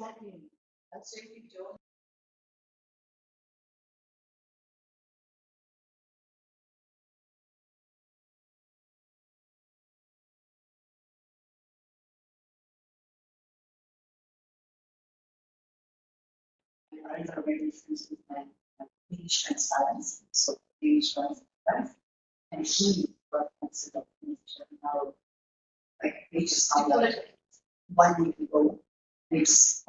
Exactly. That's what we do. Either very exclusive and British transparency, so British transparency, and he got considered now, like they just highlighted 1 week ago. It's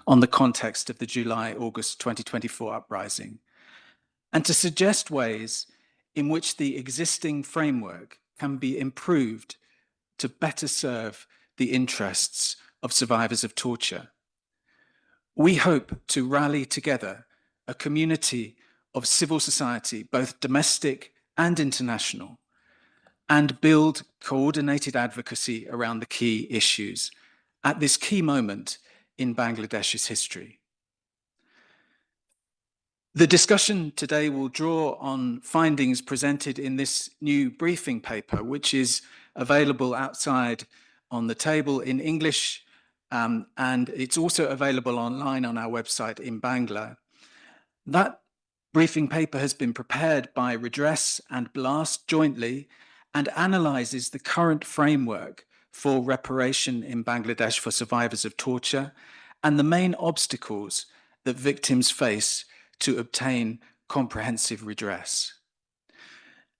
on the context of the July-August 2024 uprising, and to suggest ways in which the existing framework can be improved to better serve the interests of survivors of torture. We hope to rally together a community of civil society, both domestic and international, and build coordinated advocacy around the key issues at this key moment in Bangladesh's history. The discussion today will draw on findings presented in this new briefing paper, which is available outside on the table in English, and it's also available online on our website in Bangla. That briefing paper has been prepared by REDRESS and BLAST jointly and analyzes the current framework for reparation in Bangladesh for survivors of torture and the main obstacles that victims face to obtain comprehensive redress.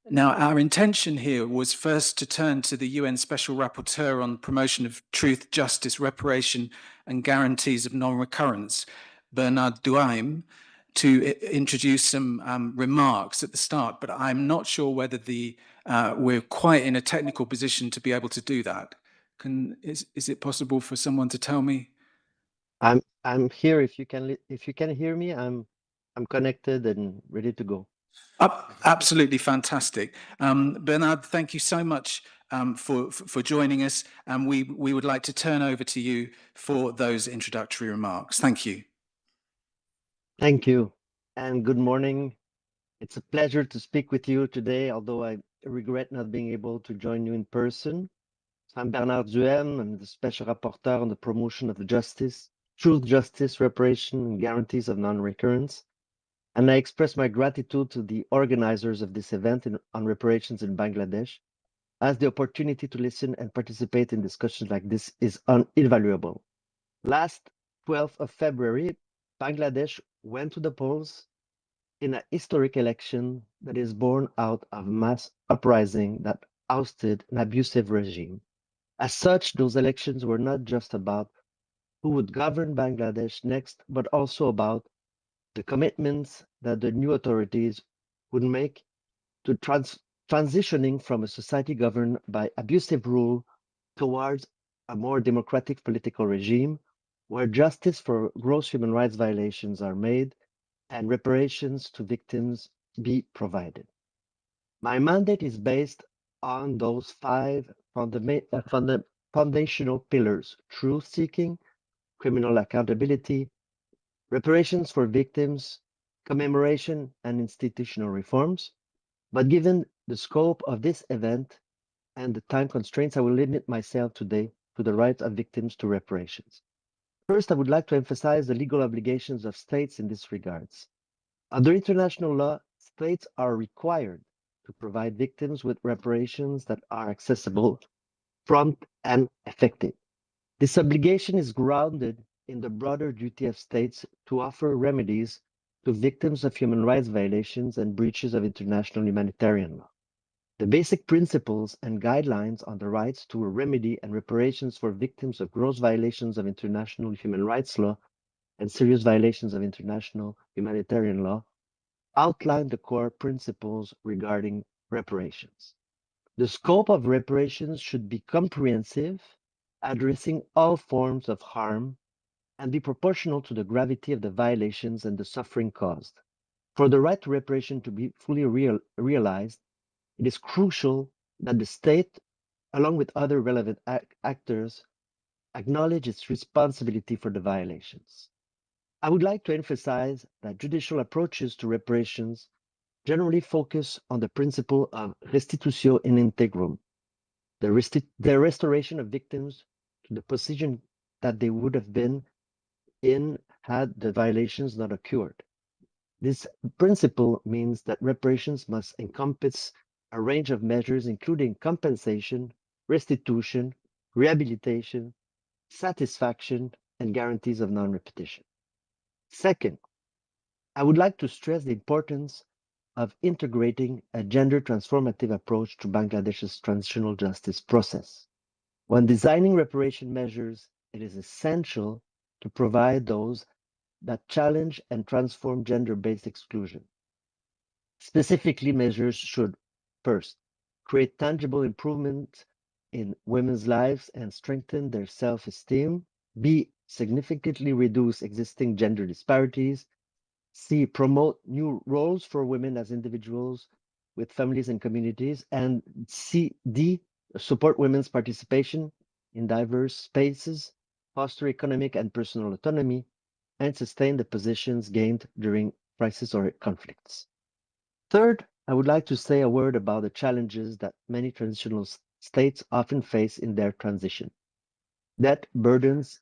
Now, our intention here was first to turn to the UN Special Rapporteur on promotion of truth, justice, reparation, and guarantees of non-recurrence, Bernard Duhaime, to introduce some remarks at the start, but I'm not sure whether we're quite in a technical position to be able to do that. Is it possible for someone to tell me? I'm here. If you can hear me, I'm connected and ready to go. Absolutely fantastic. Bernard, thank you so much for joining us, and we would like to turn over to you for those introductory remarks. Thank you. Thank you, and good morning. It's a pleasure to speak with you today, although I regret not being able to join you in person. So I'm Bernard Duhaime. I'm the Special Rapporteur on the promotion of justice, truth, justice, reparation, and guarantees of non-recurrence. And I express my gratitude to the organizers of this event on reparations in Bangladesh, as the opportunity to listen and participate in discussions like this is invaluable. Last 12th of February, Bangladesh went to the polls in a historic election that is born out of mass uprising that ousted an abusive regime. As such, those elections were not just about who would govern Bangladesh next, but also about the commitments that the new authorities would make to transitioning from a society governed by abusive rule towards a more democratic political regime where justice for gross human rights violations are made and reparations to victims be provided. My mandate is based on those five foundational pillars: truth-seeking, criminal accountability, reparations for victims, commemoration, and institutional reforms. But given the scope of this event and the time constraints, I will limit myself today to the rights of victims to reparations. First, I would like to emphasize the legal obligations of states in this regards. Under international law, states are required to provide victims with reparations that are accessible, prompt, and effective. This obligation is grounded in the broader duty of states to offer remedies to victims of human rights violations and breaches of international humanitarian law. The basic principles and guidelines on the rights to a remedy and reparations for victims of gross violations of international human rights law and serious violations of international humanitarian law outline the core principles regarding reparations. The scope of reparations should be comprehensive, addressing all forms of harm, and be proportional to the gravity of the violations and the suffering caused. For the right to reparation to be fully realized, it is crucial that the state, along with other relevant actors, acknowledge its responsibility for the violations. I would like to emphasize that judicial approaches to reparations generally focus on the principle of restitutio in integrum, the restoration of victims to the position that they would have been in had the violations not occurred. This principle means that reparations must encompass a range of measures, including compensation, restitution, rehabilitation, satisfaction, and guarantees of non-repetition. Second, I would like to stress the importance of integrating a gender transformative approach to Bangladesh's transitional justice process. When designing reparation measures, it is essential to provide those that challenge and transform gender-based exclusion. Specifically, measures should, first, create tangible improvement in women's lives and strengthen their self-esteem. B, significantly reduce existing gender disparities. C, promote new roles for women as individuals with families and communities. And D, support women's participation in diverse spaces, foster economic and personal autonomy, and sustain the positions gained during crisis or conflicts. Third, I would like to say a word about the challenges that many transitional states often face in their transition. Debt burdens,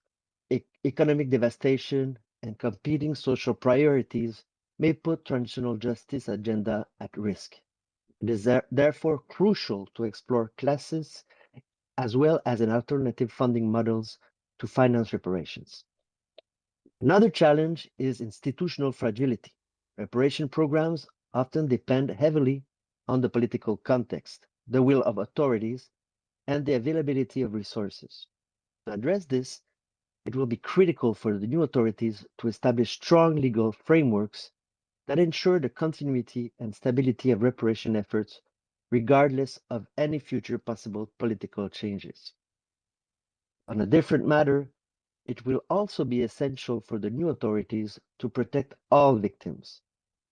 economic devastation, and competing social priorities may put transitional justice agenda at risk. It is therefore crucial to explore classes as well as an alternative funding models to finance reparations. Another challenge is institutional fragility. Reparation programs often depend heavily on the political context, the will of authorities, and the availability of resources. To address this, it will be critical for the new authorities to establish strong legal frameworks that ensure the continuity and stability of reparation efforts, regardless of any future possible political changes. On a different matter, it will also be essential for the new authorities to protect all victims.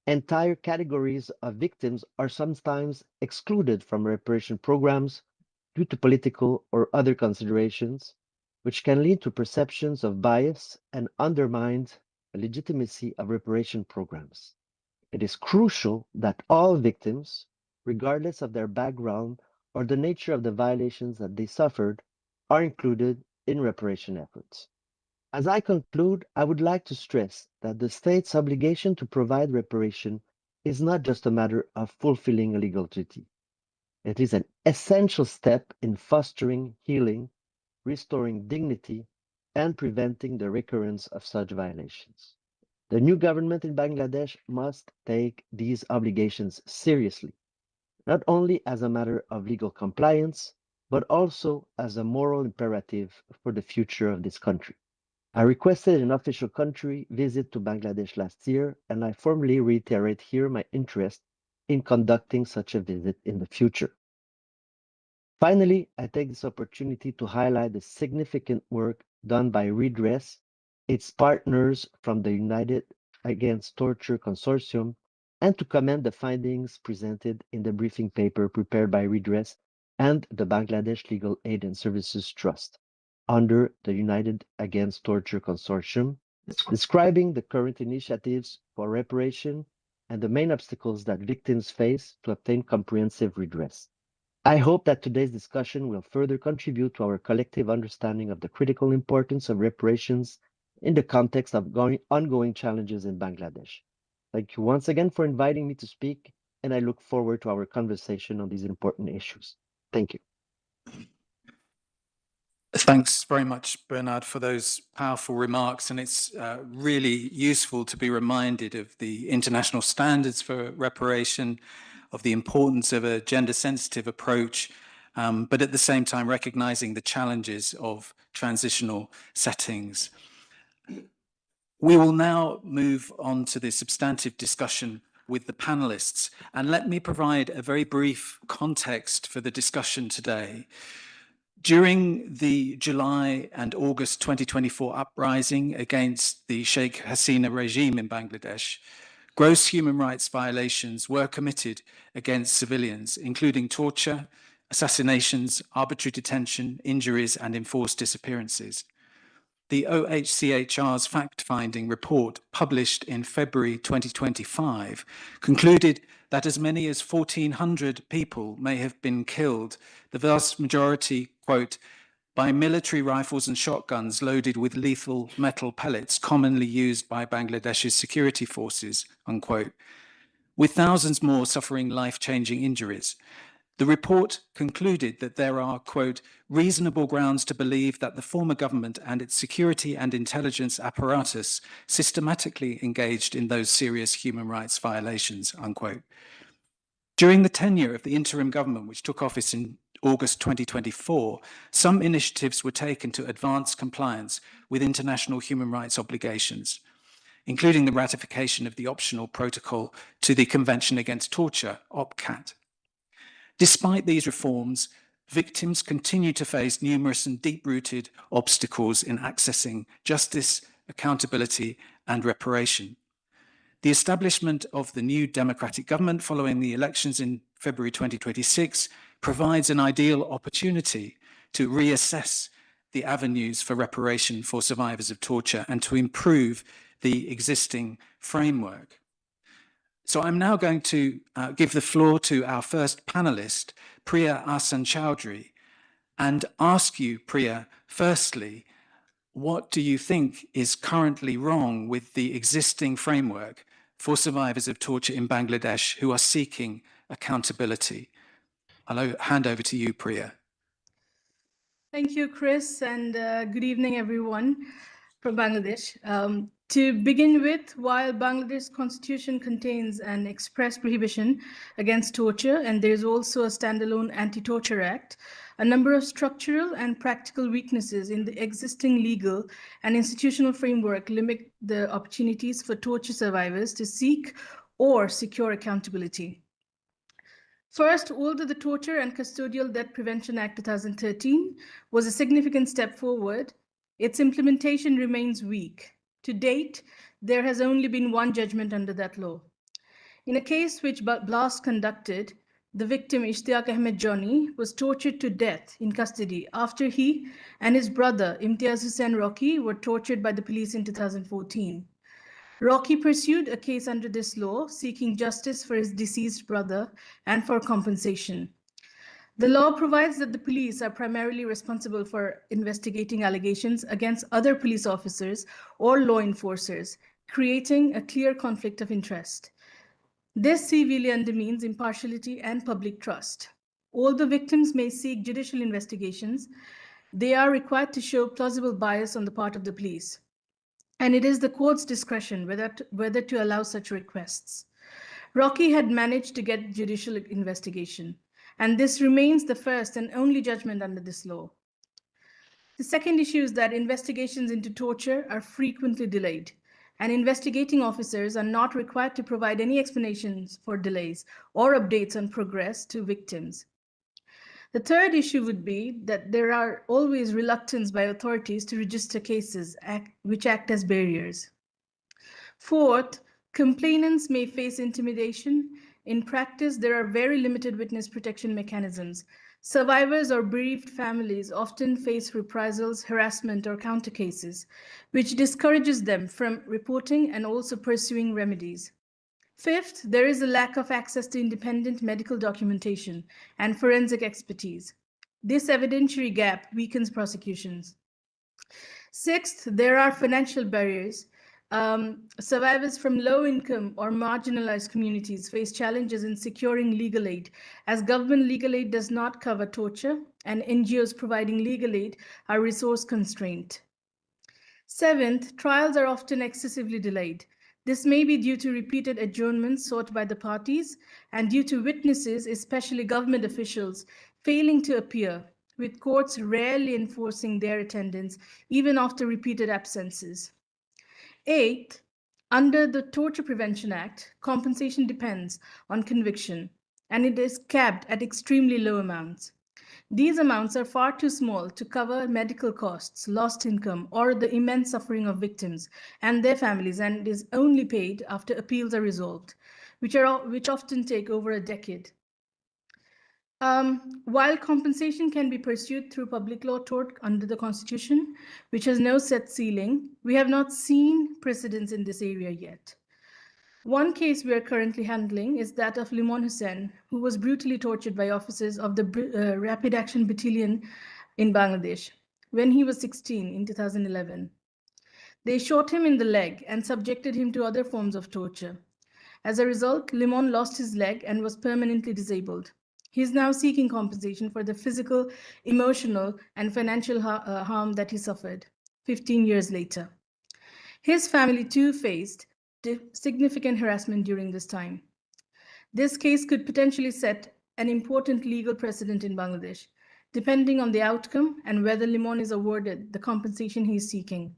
Entire categories of victims are sometimes excluded from reparation programs due to political or other considerations, which can lead to perceptions of bias and undermine the legitimacy of reparation programs. It is crucial that all victims, regardless of their background or the nature of the violations that they suffered, are included in reparation efforts. As I conclude, I would like to stress that the state's obligation to provide reparation is not just a matter of fulfilling a legal duty. It is an essential step in fostering healing, restoring dignity, and preventing the recurrence of such violations. The new government in Bangladesh must take these obligations seriously, not only as a matter of legal compliance, but also as a moral imperative for the future of this country. I requested an official country visit to Bangladesh last year, and I formally reiterate here my interest in conducting such a visit in the future. Finally, I take this opportunity to highlight the significant work done by REDRESS, its partners from the United Against Torture Consortium, and to commend the findings presented in the briefing paper prepared by REDRESS and the Bangladesh Legal Aid and Services Trust under the United Against Torture Consortium, describing the current initiatives for reparation and the main obstacles that victims face to obtain comprehensive redress. I hope that today's discussion will further contribute to our collective understanding of the critical importance of reparations in the context of ongoing challenges in Bangladesh. Thank you once again for inviting me to speak, and I look forward to our conversation on these important issues. Thank you. Thanks very much, Bernard, for those powerful remarks. And it's really useful to be reminded of the international standards for reparation, of the importance of a gender-sensitive approach, but at the same time recognizing the challenges of transitional settings. We will now move on to the substantive discussion with the panelists. And let me provide a very brief context for the discussion today. During the July and August 2024 uprising against the Sheikh Hasina regime in Bangladesh, gross human rights violations were committed against civilians, including torture, assassinations, arbitrary detention, injuries, and enforced disappearances. The OHCHR's fact-finding report, published in February 2025, concluded that as many as 1,400 people may have been killed, the vast majority, quote, by military rifles and shotguns loaded with lethal metal pellets commonly used by Bangladesh's security forces, unquote, with thousands more suffering life-changing injuries. The report concluded that there are, quote, reasonable grounds to believe that the former government and its security and intelligence apparatus systematically engaged in those serious human rights violations, unquote. During the tenure of the interim government, which took office in August 2024, some initiatives were taken to advance compliance with international human rights obligations, including the ratification of the optional protocol to the Convention Against Torture, OPCAT. Despite these reforms, victims continue to face numerous and deep-rooted obstacles in accessing justice, accountability, and reparation. The establishment of the new democratic government following the elections in February 2026 provides an ideal opportunity to reassess the avenues for reparation for survivors of torture and to improve the existing framework. So I'm now going to give the floor to our first panelist, Priya Ahsan Chowdhury, and ask you, Priya, firstly, what do you think is currently wrong with the existing framework for survivors of torture in Bangladesh who are seeking accountability? I'll hand over to you, Priya. Thank you, Chris, and good evening, everyone from Bangladesh. To begin with, while Bangladesh's constitution contains an express prohibition against torture, and there is also a standalone anti-torture act, a number of structural and practical weaknesses in the existing legal and institutional framework limit the opportunities for torture survivors to seek or secure accountability. First, although the Torture and Custodial Death Prevention Act 2013 was a significant step forward, its implementation remains weak. To date, there has only been one judgment under that law. In a case which BLAST conducted, the victim, Ishtiaq Ahmed Johnny, was tortured to death in custody after he and his brother, Imtiaz Hussain Rocky, were tortured by the police in 2014. Rocky pursued a case under this law, seeking justice for his deceased brother and for compensation. The law provides that the police are primarily responsible for investigating allegations against other police officers or law enforcers, creating a clear conflict of interest. This severely undermines impartiality and public trust. Although victims may seek judicial investigations, they are required to show plausible bias on the part of the police. And it is the court's discretion whether to allow such requests. Rocky had managed to get judicial investigation, and this remains the first and only judgment under this law. The second issue is that investigations into torture are frequently delayed, and investigating officers are not required to provide any explanations for delays or updates on progress to victims. The third issue would be that there are always reluctance by authorities to register cases which act as barriers. Fourth, complainants may face intimidation. In practice, there are very limited witness protection mechanisms. Survivors or bereaved families often face reprisals, harassment, or counter cases, which discourages them from reporting and also pursuing remedies. Fifth, there is a lack of access to independent medical documentation and forensic expertise. This evidentiary gap weakens prosecutions. Sixth, there are financial barriers. Survivors from low-income or marginalized communities face challenges in securing legal aid, as government legal aid does not cover torture, and NGOs providing legal aid are resource constrained. Seventh, trials are often excessively delayed. This may be due to repeated adjournments sought by the parties and due to witnesses, especially government officials, failing to appear, with courts rarely enforcing their attendance, even after repeated absences. Eighth, under the Torture Prevention Act, compensation depends on conviction, and it is capped at extremely low amounts. These amounts are far too small to cover medical costs, lost income, or the immense suffering of victims and their families, and is only paid after appeals are resolved, which often take over a decade. While compensation can be pursued through public law tort under the Constitution, which has no set ceiling, we have not seen precedents in this area yet. One case we are currently handling is that of Limon Hussain, who was brutally tortured by officers of the Rapid Action Battalion in Bangladesh when he was 16 in 2011. They shot him in the leg and subjected him to other forms of torture. As a result, Limon lost his leg and was permanently disabled. He is now seeking compensation for the physical, emotional, and financial harm that he suffered 15 years later. His family too faced significant harassment during this time. This case could potentially set an important legal precedent in Bangladesh, depending on the outcome and whether Limon is awarded the compensation he is seeking.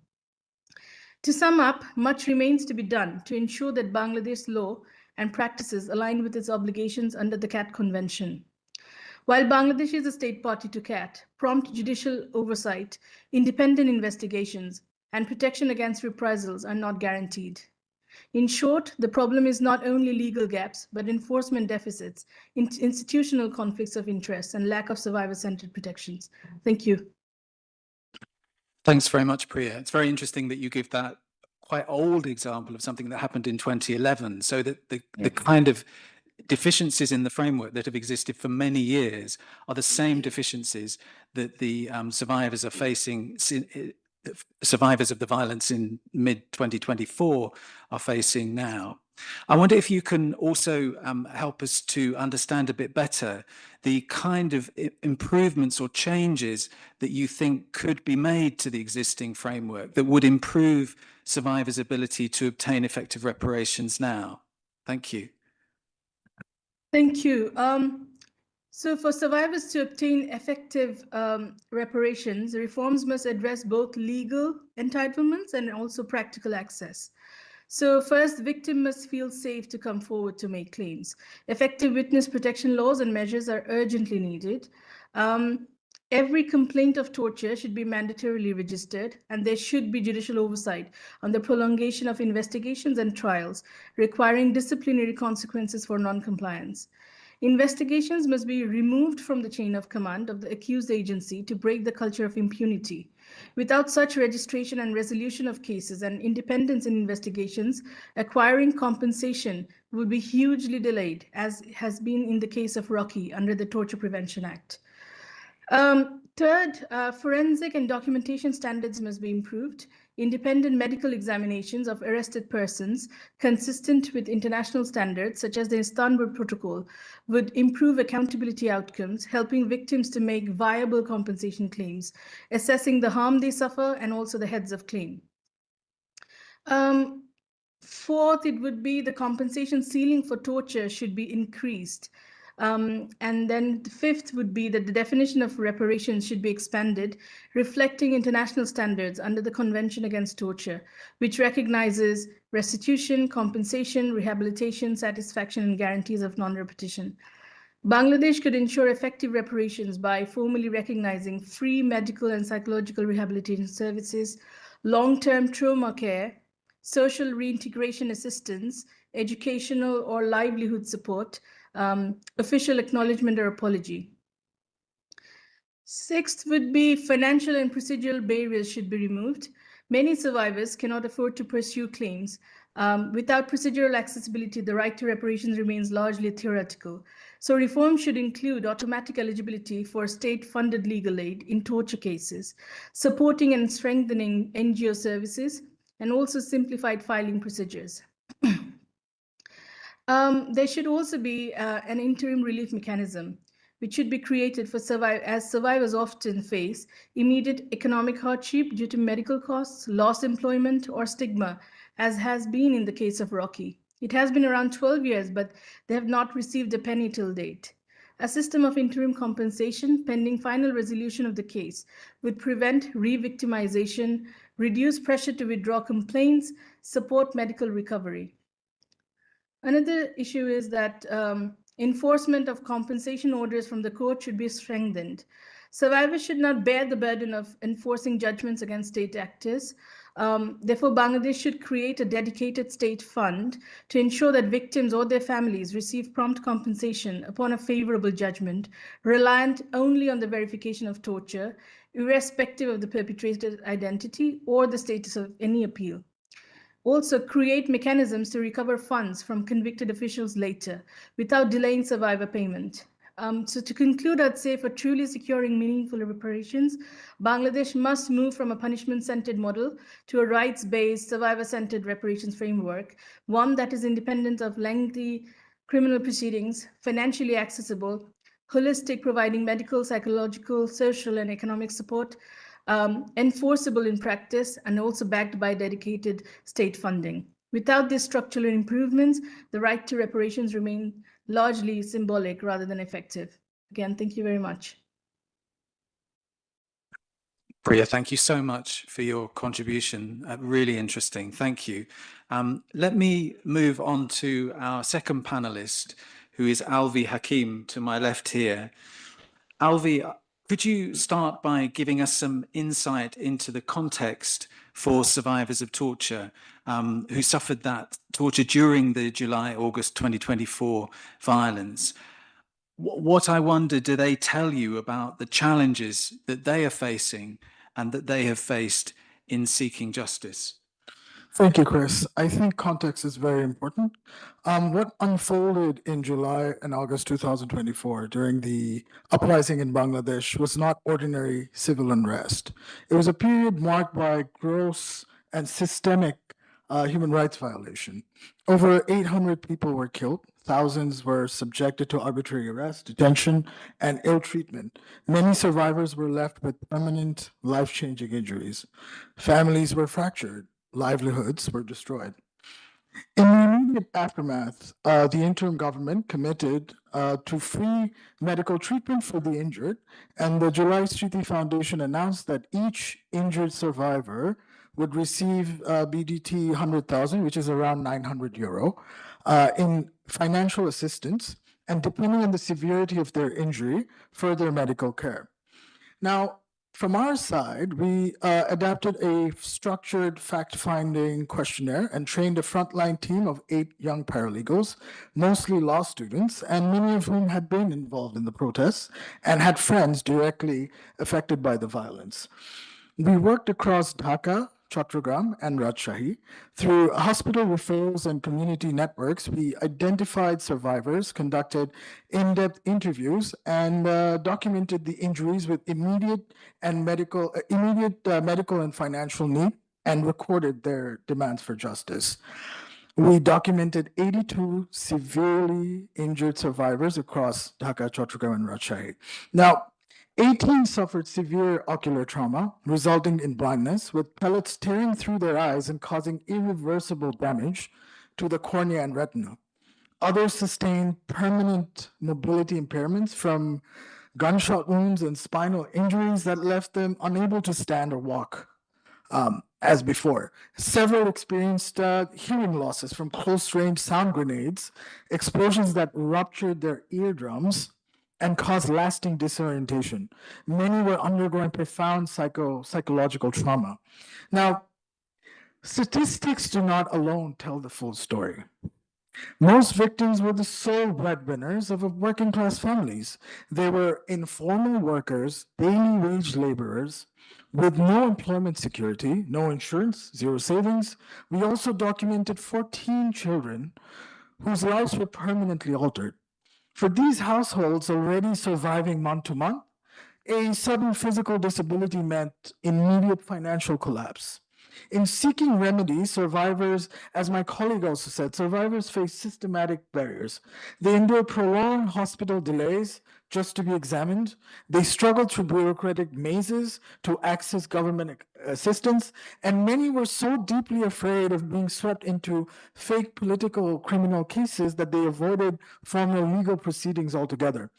To sum up, much remains to be done to ensure that Bangladesh law and practices align with its obligations under the CAT Convention. While Bangladesh is a state party to CAT, prompt judicial oversight, independent investigations, and protection against reprisals are not guaranteed. In short, the problem is not only legal gaps, but enforcement deficits, institutional conflicts of interest, and lack of survivor-centered protections. Thank you. Thanks very much, Priya. It's very interesting that you give that quite old example of something that happened in 2011, so that the kind of deficiencies in the framework that have existed for many years are the same deficiencies that the survivors are facing. Survivors of the violence in mid-2024 are facing now. I wonder if you can also help us to understand a bit better the kind of improvements or changes that you think could be made to the existing framework that would improve survivors' ability to obtain effective reparations now. Thank you. Thank you. So for survivors to obtain effective reparations, reforms must address both legal entitlements and also practical access. So first, victim must feel safe to come forward to make claims. Effective witness protection laws and measures are urgently needed. Every complaint of torture should be mandatorily registered, and there should be judicial oversight on the prolongation of investigations and trials, requiring disciplinary consequences for non-compliance. Investigations must be removed from the chain of command of the accused agency to break the culture of impunity. Without such registration and resolution of cases and independence in investigations, acquiring compensation will be hugely delayed, as has been in the case of Rocky under the Torture Prevention Act. Third, forensic and documentation standards must be improved. Independent medical examinations of arrested persons consistent with international standards, such as the Istanbul Protocol, would improve accountability outcomes, helping victims to make viable compensation claims, assessing the harm they suffer and also the heads of claim. Fourth, it would be the compensation ceiling for torture should be increased. And then the fifth would be that the definition of reparations should be expanded, reflecting international standards under the Convention Against Torture, which recognizes restitution, compensation, rehabilitation, satisfaction, and guarantees of non-repetition. Bangladesh could ensure effective reparations by formally recognizing free medical and psychological rehabilitation services, long-term trauma care, social reintegration assistance, educational or livelihood support, official acknowledgement or apology. Sixth would be financial and procedural barriers should be removed. Many survivors cannot afford to pursue claims. Without procedural accessibility, the right to reparations remains largely theoretical. So reform should include automatic eligibility for state-funded legal aid in torture cases, supporting and strengthening NGO services, and also simplified filing procedures. There should also be an interim relief mechanism, which should be created for as survivors often face immediate economic hardship due to medical costs, lost employment, or stigma, as has been in the case of Rocky. It has been around 12 years, but they have not received a penny till date. A system of interim compensation pending final resolution of the case would prevent re-victimization, reduce pressure to withdraw complaints, support medical recovery. Another issue is that enforcement of compensation orders from the court should be strengthened. Survivors should not bear the burden of enforcing judgments against state actors. Therefore, Bangladesh should create a dedicated state fund to ensure that victims or their families receive prompt compensation upon a favorable judgment, reliant only on the verification of torture, irrespective of the perpetrator's identity or the status of any appeal. Also, create mechanisms to recover funds from convicted officials later without delaying survivor payment. So to conclude, I'd say for truly securing meaningful reparations, Bangladesh must move from a punishment-centered model to a rights-based, survivor-centered reparations framework, one that is independent of lengthy criminal proceedings, financially accessible, holistic, providing medical, psychological, social, and economic support, enforceable in practice, and also backed by dedicated state funding. Without these structural improvements, the right to reparations remain largely symbolic rather than effective. Again, thank you very much. Priya, thank you so much for your contribution. Really interesting. Thank you. Let me move on to our second panelist, who is Alvi Hakim to my left here. Alvi, could you start by giving us some insight into the context for survivors of torture who suffered that torture during the July-August 2024 violence? What, I wonder, do they tell you about the challenges that they are facing and that they have faced in seeking justice? Thank you, Chris. I think context is very important. What unfolded in July and August 2024 during the uprising in Bangladesh was not ordinary civil unrest. It was a period marked by gross and systemic human rights violation. Over 800 people were killed. Thousands were subjected to arbitrary arrest, detention, and ill treatment. Many survivors were left with permanent, life-changing injuries. Families were fractured. Livelihoods were destroyed. In the immediate aftermath, the interim government committed to free medical treatment for the injured, and the July Shriti Foundation announced that each injured survivor would receive BDT 100,000, which is around 900 euro, in financial assistance, and depending on the severity of their injury, further medical care. Now, from our side, we adapted a structured fact-finding questionnaire and trained a frontline team of 8 young paralegals, mostly law students, and many of whom had been involved in the protests and had friends directly affected by the violence. We worked across Dhaka, Chattogram, and Rajshahi. Through hospital referrals and community networks, we identified survivors, conducted in-depth interviews, and documented the injuries with immediate medical and financial need, and recorded their demands for justice. We documented 82 severely injured survivors across Dhaka, Chattogram, and Rajshahi. Now, 18 suffered severe ocular trauma, resulting in blindness, with pellets tearing through their eyes and causing irreversible damage to the cornea and retina. Others sustained permanent mobility impairments from gunshot wounds and spinal injuries that left them unable to stand or walk as before. Several experienced hearing losses from close-range sound grenades, explosions that ruptured their eardrums, and caused lasting disorientation. Many were undergoing profound psychological trauma. Now, statistics do not alone tell the full story. Most victims were the sole breadwinners of working class families. They were informal workers, daily wage laborers, with no employment security, no insurance, zero savings. We also documented 14 children whose lives were permanently altered. For these households already surviving month to month, a sudden physical disability meant immediate financial collapse. In seeking remedies, survivors, as my colleague also said, survivors face systematic barriers. They endure prolonged hospital delays just to be examined. They struggle through bureaucratic mazes to access government assistance, and many were so deeply afraid of being swept into fake political criminal cases that they avoided formal legal proceedings altogether.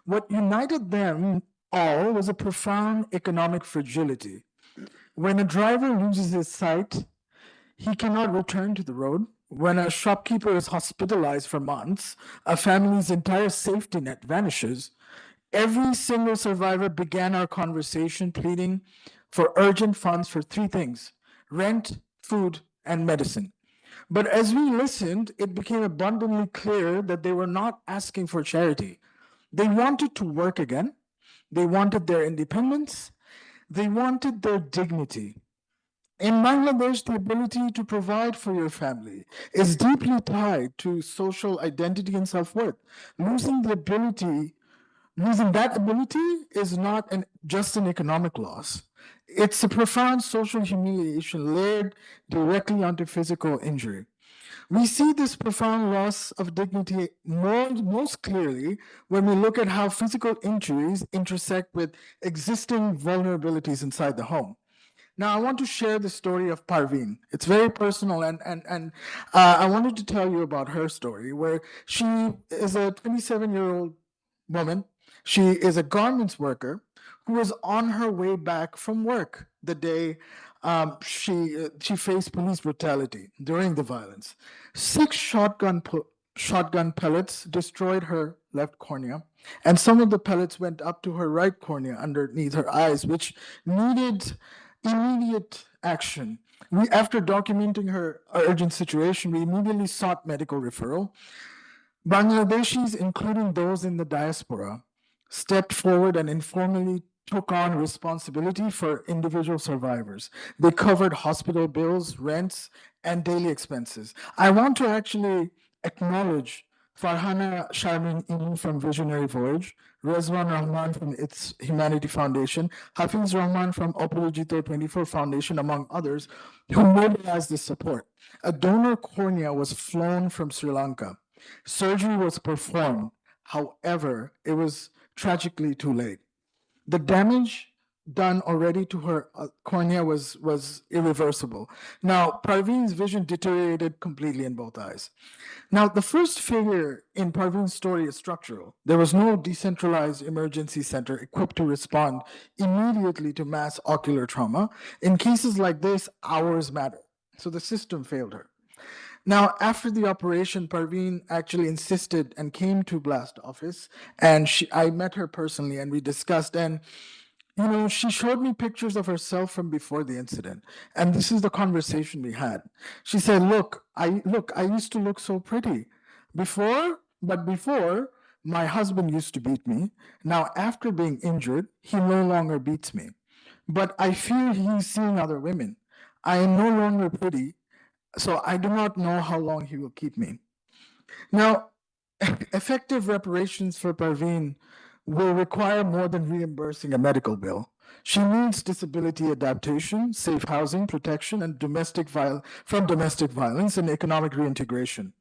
What united them all was a profound economic fragility. When a driver loses his sight, he cannot return to the road. When a shopkeeper is hospitalized for months, a family's entire safety net vanishes. Every single survivor began our conversation pleading for urgent funds for 3 things: rent, food, and medicine. But as we listened, it became abundantly clear that they were not asking for charity. They wanted to work again. They wanted their independence. They wanted their dignity. In Bangladesh, the ability to provide for your family is deeply tied to social identity and self-worth. Losing that ability is not just an economic loss. It's a profound social humiliation layered directly onto physical injury. We see this profound loss of dignity most clearly when we look at how physical injuries intersect with existing vulnerabilities inside the home. Now, I want to share the story of Parveen. It's very personal, and I wanted to tell you about her story, where she is a 27-year-old woman. She is a garments worker who was on her way back from work the day she faced police brutality during the violence. 6 shotgun pellets destroyed her left cornea, and some of the pellets went up to her right cornea underneath her eyes, which needed immediate action. After documenting her urgent situation, we immediately sought medical referral. Bangladeshis, including those in the diaspora, stepped forward and informally took on responsibility for individual survivors. They covered hospital bills, rents, and daily expenses. I want to actually acknowledge Farhana Sharmin Ini from Visionary Voyage, Rezwan Rahman from Its Humanity Foundation, Hafiz Rahman from Oporojito 24 Foundation, among others, who mobilized this support. A donor cornea was flown from Sri Lanka. Surgery was performed. However, it was tragically too late. The damage done already to her cornea was irreversible. Now, Parveen's vision deteriorated completely in both eyes. Now, the first figure in Parveen's story is structural. There was no decentralized emergency center equipped to respond immediately to mass ocular trauma. In cases like this, hours matter. So the system failed her. Now, after the operation, Parveen actually insisted and came to BLAST office, and I met her personally, and we discussed, and she showed me pictures of herself from before the incident, and this is the conversation we had. She said, "Look, I used to look so pretty before, my husband used to beat me. Now, after being injured, he no longer beats me. But I fear he's seeing other women. I am no longer pretty, so I do not know how long he will keep me." Now, effective reparations for Parveen will require more than reimbursing a medical bill. She needs disability adaptation, safe housing, protection, and domestic violence and economic reintegration.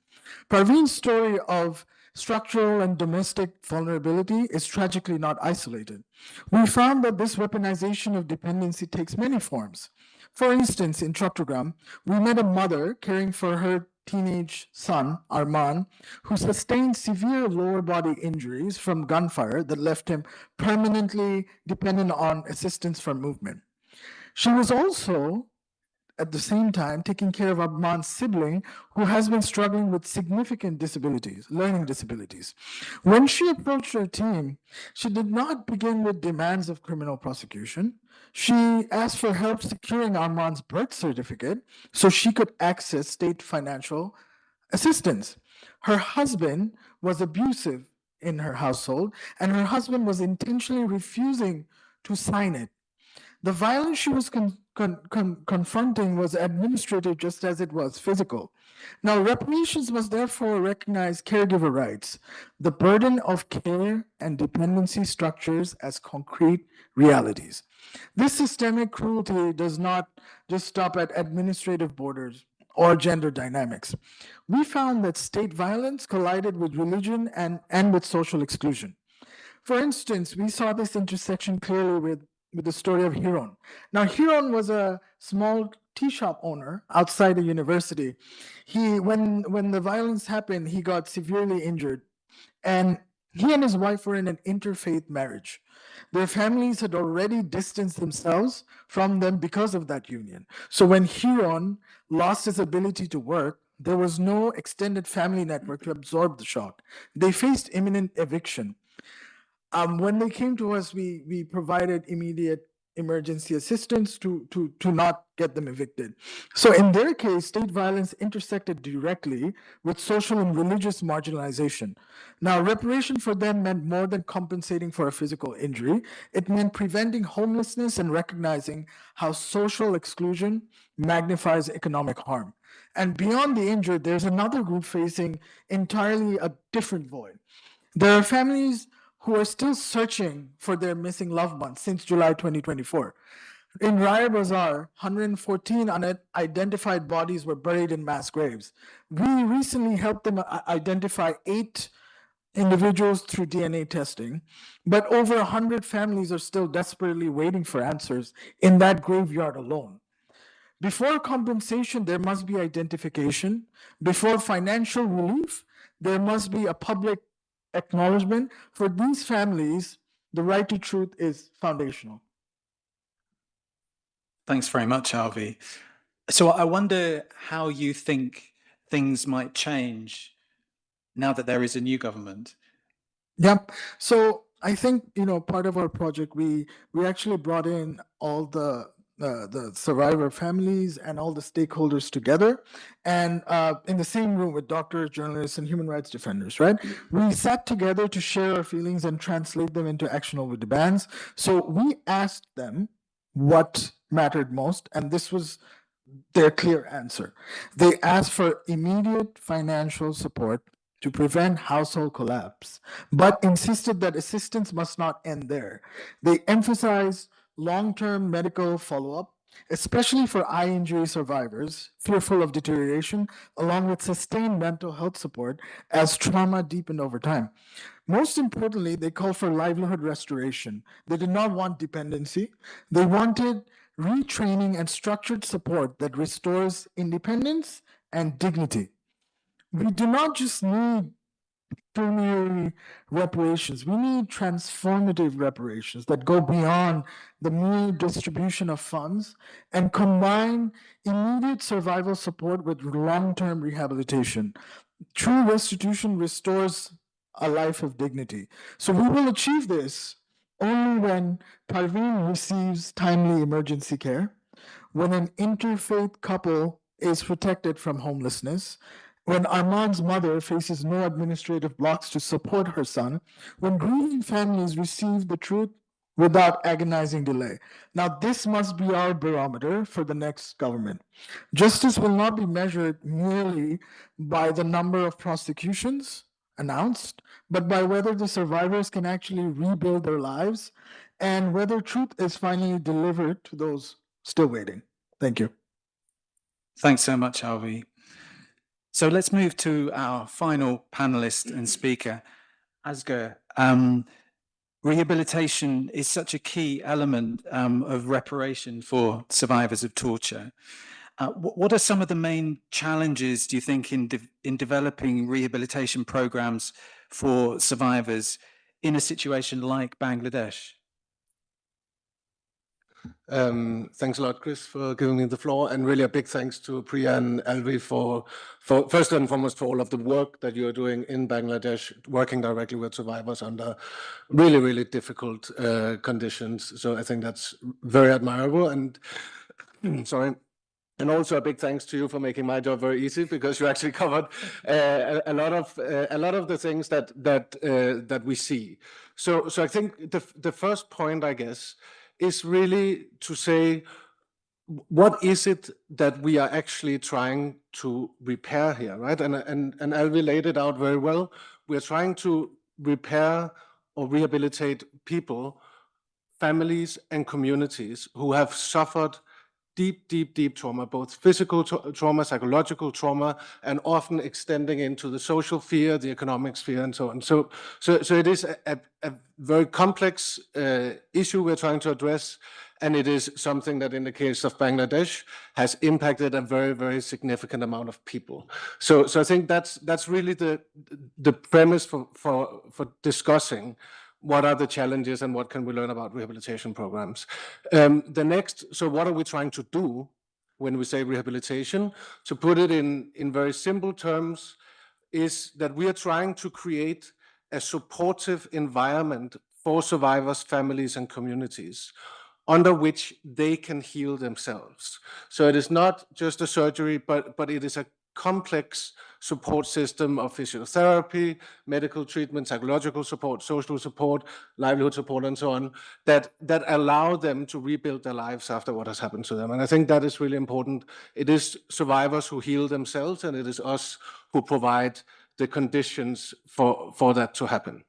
Parveen's story of structural and domestic vulnerability is tragically not isolated. We found that this weaponization of dependency takes many forms. For instance, in Chattogram, we met a mother caring for her teenage son, Arman, who sustained severe lower body injuries from gunfire that left him permanently dependent on assistance from movement. She was also, at the same time, taking care of Arman's sibling, who has been struggling with significant disabilities, learning disabilities. When she approached her team, she did not begin with demands of criminal prosecution. She asked for help securing Arman's birth certificate so she could access state financial assistance. Her husband was abusive in her household, and her husband was intentionally refusing to sign it. The violence she was confronting was administrative just as it was physical. Now, reparations must therefore recognize caregiver rights, the burden of care and dependency structures as concrete realities. This systemic cruelty does not just stop at administrative borders or gender dynamics. We found that state violence collided with religion and with social exclusion. For instance, we saw this intersection clearly with the story of Hiron. Now, Hiron was a small tea shop owner outside a university. When the violence happened, he got severely injured, and he and his wife were in an interfaith marriage. Their families had already distanced themselves from them because of that union. So when Hiron lost his ability to work, there was no extended family network to absorb the shock. They faced imminent eviction. When they came to us, we provided immediate emergency assistance to not get them evicted. So in their case, state violence intersected directly with social and religious marginalization. Now, reparation for them meant more than compensating for a physical injury. It meant preventing homelessness and recognizing how social exclusion magnifies economic harm. And beyond the injured, there's another group facing entirely a different void. There are families who are still searching for their missing loved ones since July 2024. In Raya Bazaar, 114 unidentified bodies were buried in mass graves. We recently helped them identify 8 individuals through DNA testing, but over 100 families are still desperately waiting for answers in that graveyard alone. Before compensation, there must be identification. Before financial relief, there must be a public acknowledgement. For these families, the right to truth is foundational. Thanks very much, Alvi. So I wonder how you think things might change now that there is a new government. Yeah, so I think, part of our project, we actually brought in all the survivor families and all the stakeholders together, and in the same room with doctors, journalists, and human rights defenders, right? We sat together to share our feelings and translate them into actionable demands. So we asked them what mattered most, and this was their clear answer. They asked for immediate financial support to prevent household collapse, but insisted that assistance must not end there. They emphasized long-term medical follow-up, especially for eye injury survivors fearful of deterioration, along with sustained mental health support as trauma deepened over time. Most importantly, they called for livelihood restoration. They did not want dependency. They wanted retraining and structured support that restores independence and dignity. We do not just need pecuniary reparations. We need transformative reparations that go beyond the mere distribution of funds and combine immediate survival support with long-term rehabilitation. True restitution restores a life of dignity. So we will achieve this only when Parveen receives timely emergency care, when an interfaith couple is protected from homelessness, when Armand's mother faces no administrative blocks to support her son, when grieving families receive the truth without agonizing delay. Now, this must be our barometer for the next government. Justice will not be measured merely by the number of prosecutions announced, but by whether the survivors can actually rebuild their lives and whether truth is finally delivered to those still waiting. Thank you. Thanks so much, Alvi. So let's move to our final panelist and speaker, Asghar. Rehabilitation is such a key element of reparation for survivors of torture. What are some of the main challenges, do you think, in developing rehabilitation programs for survivors in a situation like Bangladesh? Thanks a lot, Chris, for giving me the floor, and really a big thanks to Priya and Alvi for first and foremost for all of the work that you're doing in Bangladesh, working directly with survivors under really, really difficult conditions. So I think that's very admirable. And sorry. And also a big thanks to you for making my job very easy, because you actually covered a lot of the things that we see. So I think the first point, I guess, is really to say, what is it that we are actually trying to repair here, right? And Alvi laid it out very well. We're trying to repair or rehabilitate people, families, and communities who have suffered deep trauma, both physical trauma, psychological trauma, and often extending into the social sphere, the economic sphere, and so on. So it is a very complex issue we're trying to address, and it is something that, in the case of Bangladesh, has impacted a very, very significant amount of people. So I think that's really the premise for discussing what are the challenges and what can we learn about rehabilitation programs. The next, so what are we trying to do when we say rehabilitation? To put it in very simple terms, is that we are trying to create a supportive environment for survivors, families, and communities under which they can heal themselves. So it is not just a surgery, but it is a complex support system of physiotherapy, medical treatment, psychological support, social support, livelihood support, and so on, that allow them to rebuild their lives after what has happened to them. And I think that is really important. It is survivors who heal themselves, and it is us who provide the conditions for that to happen.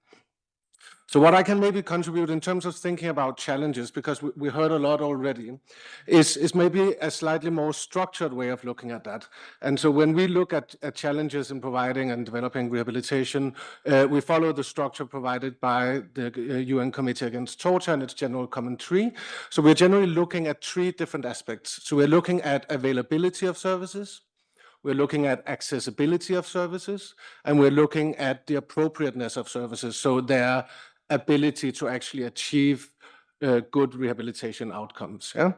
So what I can maybe contribute in terms of thinking about challenges, because we heard a lot already, is maybe a slightly more structured way of looking at that. And so when we look at challenges in providing and developing rehabilitation, we follow the structure provided by the UN Committee Against Torture and its General Common Tree. So we're generally looking at three different aspects. So we're looking at availability of services, we're looking at accessibility of services, and we're looking at the appropriateness of services, so their ability to actually achieve good rehabilitation outcomes. Yeah.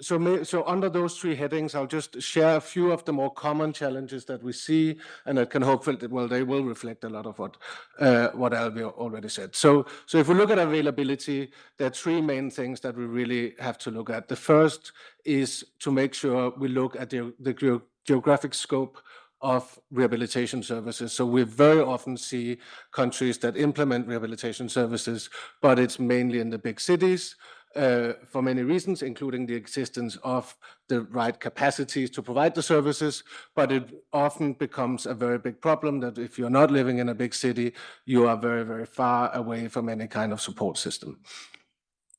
So under those three headings, I'll just share a few of the more common challenges that we see, and that can hopefully, well, they will reflect a lot of what Alvi already said. So if we look at availability, there are three main things that we really have to look at. The first is to make sure we look at the geographic scope of rehabilitation services. So we very often see countries that implement rehabilitation services, but it's mainly in the big cities. for many reasons, including the existence of the right capacities to provide the services, but it often becomes a very big problem that if you're not living in a big city, you are very, very far away from any kind of support system.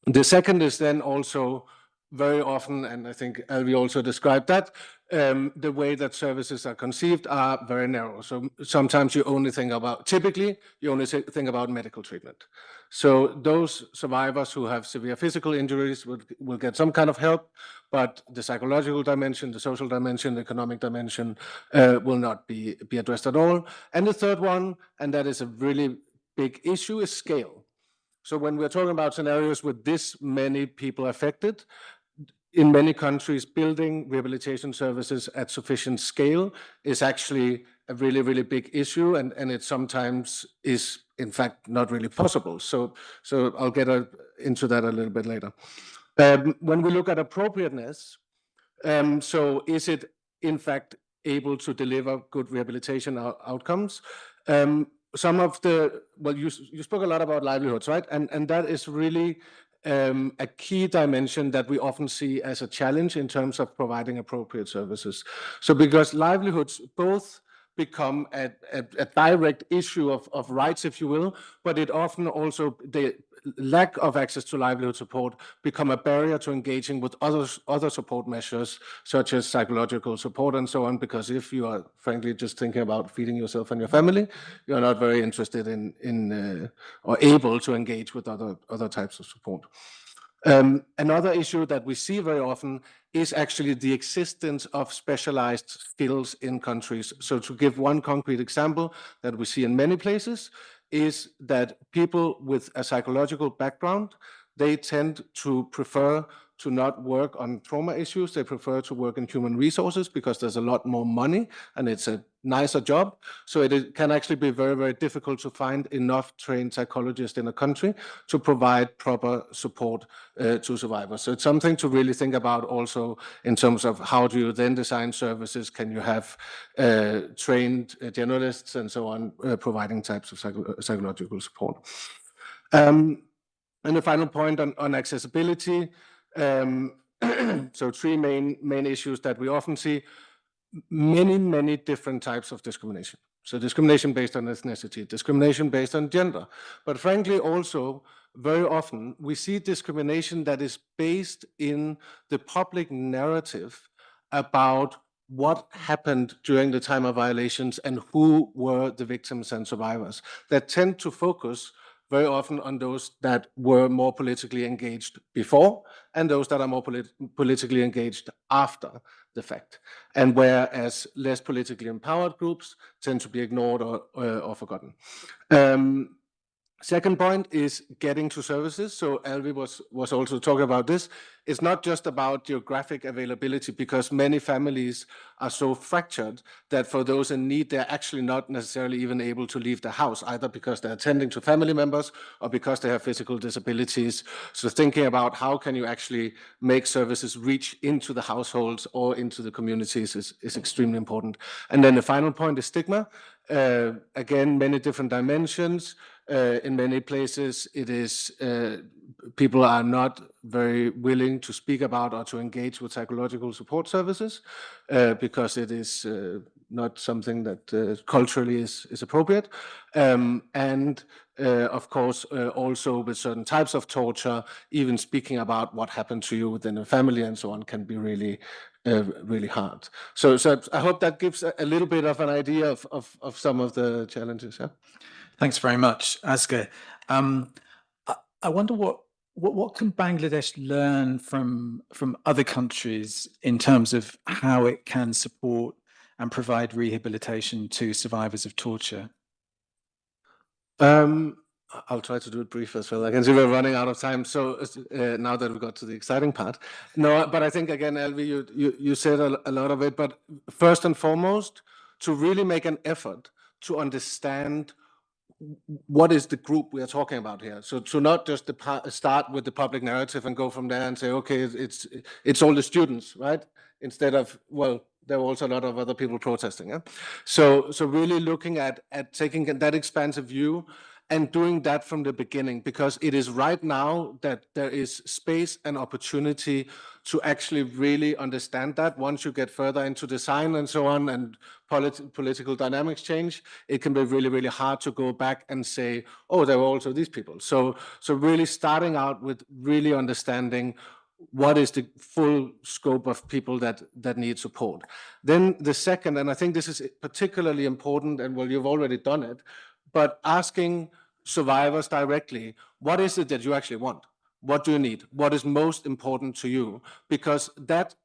The second is then also very often, and I think Elvi also described that, the way that services are conceived are very narrow. So sometimes you only think about, typically, you only think about medical treatment. So those survivors who have severe physical injuries will get some kind of help, but the psychological dimension, the social dimension, the economic dimension will not be addressed at all. And the third one, and that is a really big issue, is scale. So when we're talking about scenarios with this many people affected, in many countries, building rehabilitation services at sufficient scale is actually a really, really big issue, and it sometimes is, in fact, not really possible. So I'll get into that a little bit later. When we look at appropriateness, so is it, in fact, able to deliver good rehabilitation outcomes? Some of the, well, you spoke a lot about livelihoods, right? And that is really a key dimension that we often see as a challenge in terms of providing appropriate services. So because livelihoods both become a direct issue of rights, if you will, but it often also, the lack of access to livelihood support become a barrier to engaging with other support measures, such as psychological support and so on, because if you are frankly just thinking about feeding yourself and your family, you're not very interested in or able to engage with other types of support. Another issue that we see very often is actually the existence of specialized skills in countries. So to give one concrete example that we see in many places is that people with a psychological background, they tend to prefer to not work on trauma issues. They prefer to work in human resources because there's a lot more money and it's a nicer job. So it can actually be very, very difficult to find enough trained psychologists in a country to provide proper support to survivors. So it's something to really think about also in terms of how do you then design services? Can you have trained generalists and so on providing types of psychological support? And the final point on accessibility. So three main issues that we often see: many different types of discrimination. So discrimination based on ethnicity, discrimination based on gender, but frankly also very often we see discrimination that is based in the public narrative about what happened during the time of violations and who were the victims and survivors, that tend to focus very often on those that were more politically engaged before and those that are more politically engaged after the fact. And whereas less politically empowered groups tend to be ignored or forgotten. Second point is getting to services. So Elvi was also talking about this. It's not just about geographic availability, because many families are so fractured that for those in need, they're actually not necessarily even able to leave the house, either because they're attending to family members or because they have physical disabilities. So thinking about how can you actually make services reach into the households or into the communities is extremely important. And then the final point is stigma. Again, many different dimensions. In many places, it is people are not very willing to speak about or to engage with psychological support services because it is not something that culturally is appropriate. And of course, also with certain types of torture, even speaking about what happened to you within a family and so on can be really really hard. So I hope that gives a little bit of an idea of some of the challenges. Yeah. Thanks very much, Asger. I wonder what can Bangladesh learn from other countries in terms of how it can support and provide rehabilitation to survivors of torture? I'll try to do it brief as well. I can see we're running out of time. So now that we got to the exciting part. No, but I think again, Elvi, you said a lot of it, but first and foremost, to really make an effort to understand what is the group we are talking about here. So to not just start with the public narrative and go from there and say, okay, it's all the students, right? Instead of, well, there were also a lot of other people protesting. Yeah? So really looking at taking that expansive view and doing that from the beginning, because it is right now that there is space and opportunity to actually really understand that. Once you get further into design and so on, and political dynamics change, it can be really, really hard to go back and say, oh, there were also these people. So really starting out with really understanding what is the full scope of people that need support. Then the second, and I think this is particularly important, and well, you've already done it, but asking survivors directly, what is it that you actually want? What do you need? What is most important to you? Because that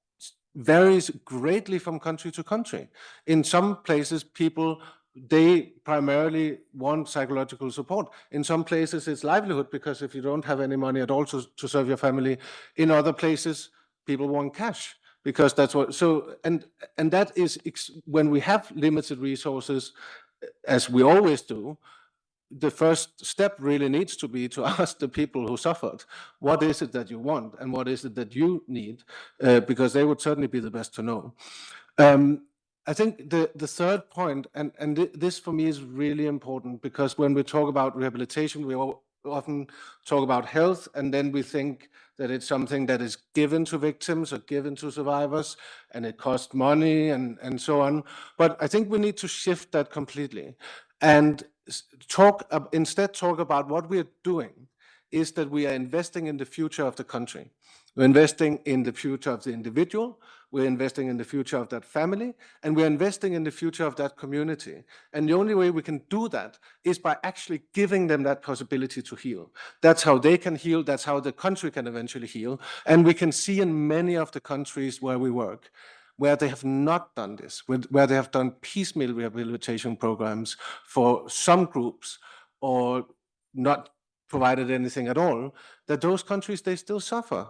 varies greatly from country to country. In some places, people, they primarily want psychological support. In some places, it's livelihood, because if you don't have any money at all to serve your family, in other places, people want cash, because that's what, so, and that is, when we have limited resources, as we always do, the first step really needs to be to ask the people who suffered, what is it that you want and what is it that you need, because they would certainly be the best to know. I think the third point, and this for me is really important, because when we talk about rehabilitation, we often talk about health, and then we think that it's something that is given to victims or given to survivors, and it costs money and so on. But I think we need to shift that completely and instead talk about what we're doing is that we are investing in the future of the country. We're investing in the future of the individual, we're investing in the future of that family, and we're investing in the future of that community. And the only way we can do that is by actually giving them that possibility to heal. That's how they can heal, that's how the country can eventually heal. And we can see in many of the countries where we work, where they have not done this, where they have done piecemeal rehabilitation programs for some groups or not provided anything at all, that those countries, they still suffer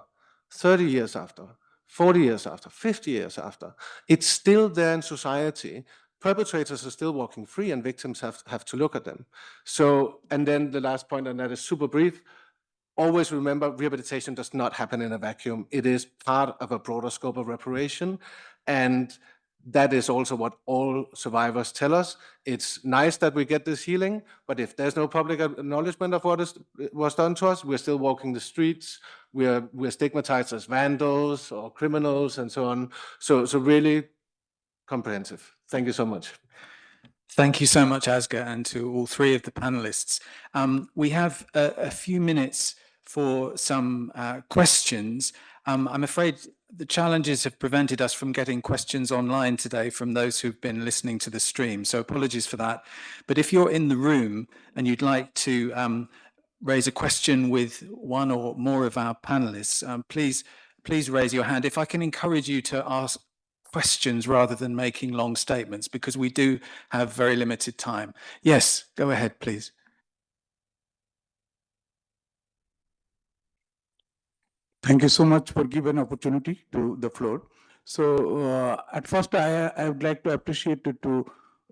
30 years after, 40 years after, 50 years after. It's still there in society. Perpetrators are still walking free and victims have to look at them. So, and then the last point, and that is super brief, always remember rehabilitation does not happen in a vacuum. It is part of a broader scope of reparation. And that is also what all survivors tell us. It's nice that we get this healing, but if there's no public acknowledgement of what was done to us, we're still walking the streets, we're stigmatized as vandals or criminals and so on. So really comprehensive. Thank you so much. Thank you so much, Asger, and to all three of the panelists. We have a few minutes for some questions. I'm afraid the challenges have prevented us from getting questions online today from those who've been listening to the stream, so apologies for that. But if you're in the room and you'd like to raise a question with one or more of our panelists, please raise your hand. If I can encourage you to ask questions rather than making long statements, because we do have very limited time. Yes, go ahead, please. Thank you so much for giving opportunity to the floor. So at first, I would like to appreciate you to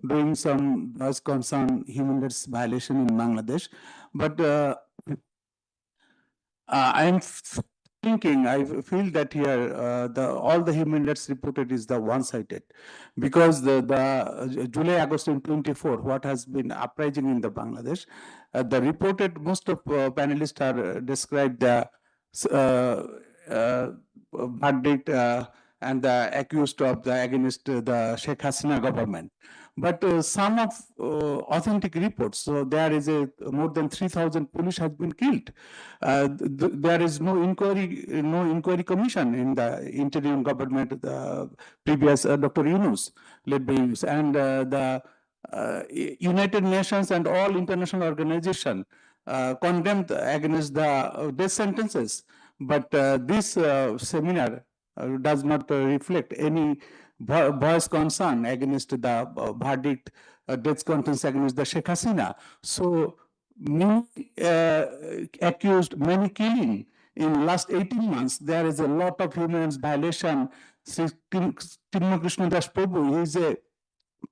doing some does concern human rights violation in Bangladesh, but I'm thinking, I feel that here all the human rights reported is the one-sided, because the July-August 2024, what has been uprising in the Bangladesh, the reported, most of panelists are described the verdict and the accused of the against the Sheikh Hasina government. But some of authentic reports, so there is more than 3,000 police has been killed. There is no inquiry commission in the interim government, the previous Dr. Yunus, led by Yunus, and the United Nations and all international organizations condemned against the death sentences. But this seminar does not reflect any voice concern against the verdict, death sentence against the Sheikh Hasina. So many accused, many killing in last 18 months. There is a lot of human rights violation. Timma Krishna Das Prabhu, he is a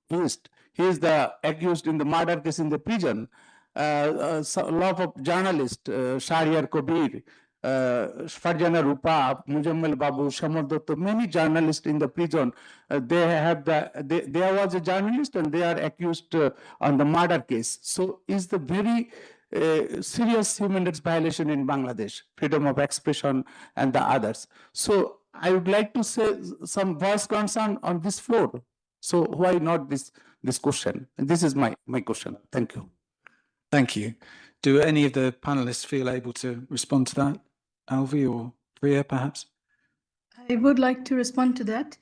priest. He is the accused in the murder case in the prison. A lot of journalists, Shahriar Kabir, Farjana Rupa, Mujammal Babu, Shamar Dotto, many journalists in the prison. There was a journalist and they are accused on the murder case. So is the very serious human rights violation in Bangladesh, freedom of expression and the others. So I would like to say some voice concern on this floor. So why not this question? And this is my question. Thank you. Thank you. Do any of the panelists feel able to respond to that? Alvi or Priya, perhaps? I would like to respond to that.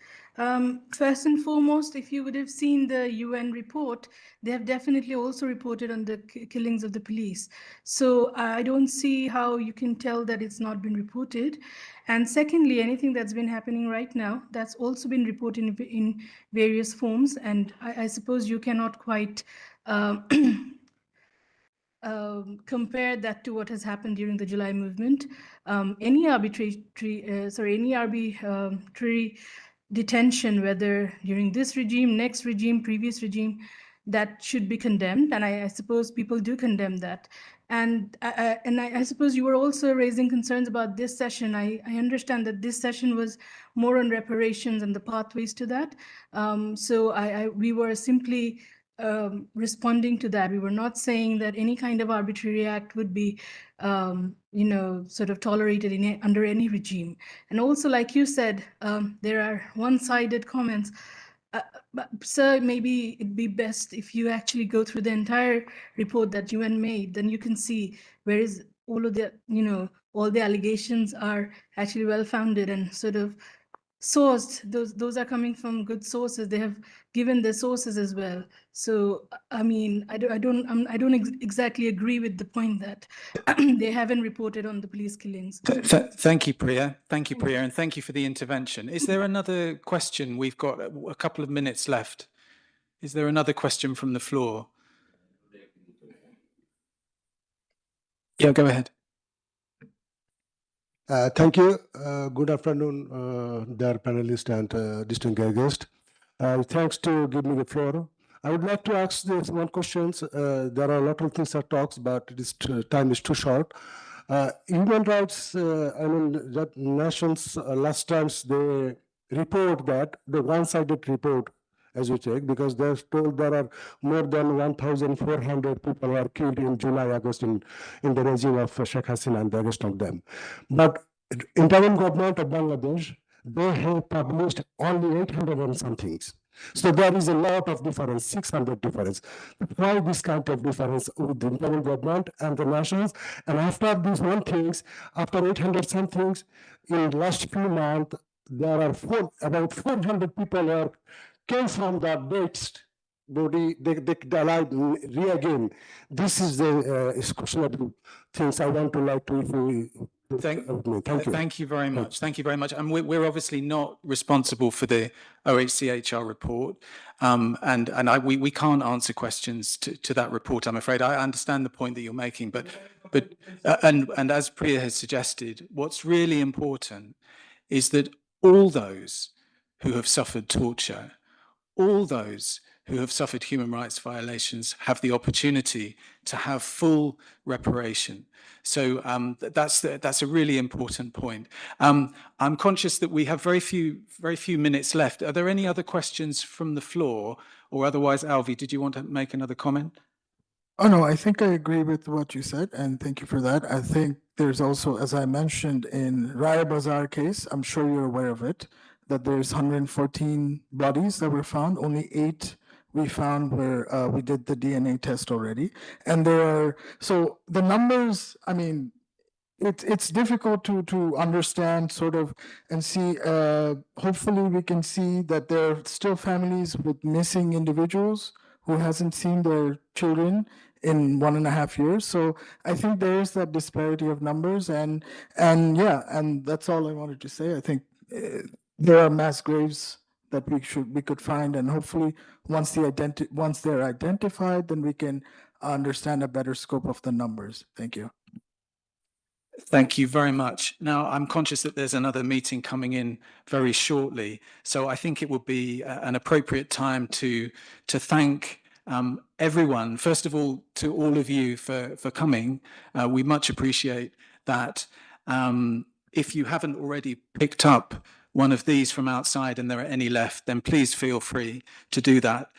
First and foremost, if you would have seen the UN report, they have definitely also reported on the killings of the police. So I don't see how you can tell that it's not been reported. And secondly, anything that's been happening right now, that's also been reported in various forms. And I suppose you cannot quite compare that to what has happened during the July movement. Any arbitrary detention, whether during this regime, next regime, previous regime, that should be condemned. And I suppose people do condemn that. And I suppose you were also raising concerns about this session. I understand that this session was more on reparations and the pathways to that. So we were simply responding to that. We were not saying that any kind of arbitrary act would be, sort of tolerated under any regime. And also, like you said, there are one-sided comments. But, sir, maybe it'd be best if you actually go through the entire report that UN made, then you can see where is all of the, all the allegations are actually well-founded and sort of sourced. Those are coming from good sources. They have given their sources as well. So I mean, I don't exactly agree with the point that they haven't reported on the police killings. Thank you, Priya. Thank you, Priya, and thank you for the intervention. Is there another question? We've got a couple of minutes left. Is there another question from the floor? Yeah, go ahead. Thank you. Good afternoon, dear panelists and distinguished guests. Thanks to give me the floor. I would like to ask this one question. There are a lot of things that talks, but this time is too short. Human rights, that nations last times they report that the one-sided report, as you take, because they're told there are more than 1,400 people who are killed in July, August in the regime of Sheikh Hasina and the rest of them. But interim government of Bangladesh, they have published only 800 and something. So there is a lot of difference, 600 difference. Why this kind of difference with the interim government and the nations? And after these one things, after 800 something, in last few months, there are about 400 people are came from the dead body, they died again. This is the questionable things I want to like to. Thank you. Thank you very much. Thank you very much. And we're obviously not responsible for the OHCHR report, and we can't answer questions to that report. I'm afraid. I understand the point that you're making, but as Priya has suggested, what's really important is that all those who have suffered torture, all those who have suffered human rights violations have the opportunity to have full reparation. So that's a really important point. I'm conscious that we have very few minutes left. Are there any other questions from the floor? Or otherwise, Alvi, did you want to make another comment? Oh, no, I think I agree with what you said, and thank you for that. I think there's also, as I mentioned in Raya Bazaar case, I'm sure you're aware of it, that there's 114 bodies that were found, only 8 we found where we did the DNA test already. And there are, so the numbers, I mean, it's difficult to understand sort of and see, hopefully we can see that there are still families with missing individuals who hasn't seen their children in 1.5 years. So I think there is that disparity of numbers and yeah, and that's all I wanted to say. I think there are mass graves that we could find, and hopefully once they're identified, then we can understand a better scope of the numbers. Thank you. Thank you very much. Now, I'm conscious that there's another meeting coming in very shortly, so I think it would be an appropriate time to thank everyone. First of all, to all of you for coming. We much appreciate that. If you haven't already picked up one of these from outside and there are any left, then please feel free to do that.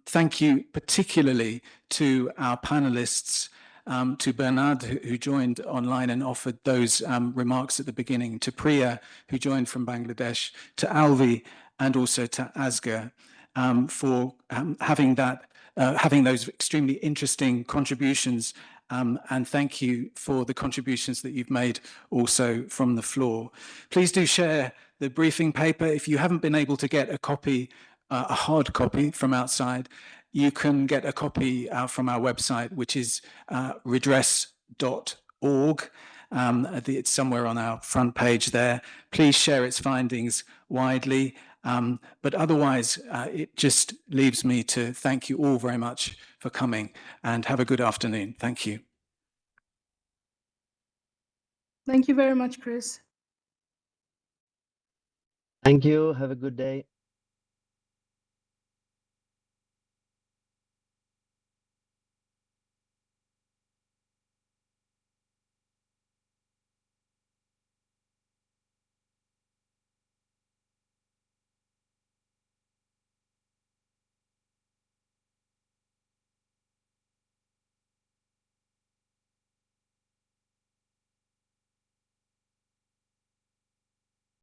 Thank you particularly to our panelists, to Bernard, who joined online and offered those remarks at the beginning, to Priya, who joined from Bangladesh, to Alvi, and also to Asger for having those extremely interesting contributions. And thank you for the contributions that you've made also from the floor. Please do share the briefing paper. If you haven't been able to get a copy, a hard copy from outside, you can get a copy from our website, which is redress.org. It's somewhere on our front page there. Please share its findings widely. But otherwise, it just leaves me to thank you all very much for coming, and have a good afternoon. Thank you. Thank you very much, Chris. Thank you. Have a good day.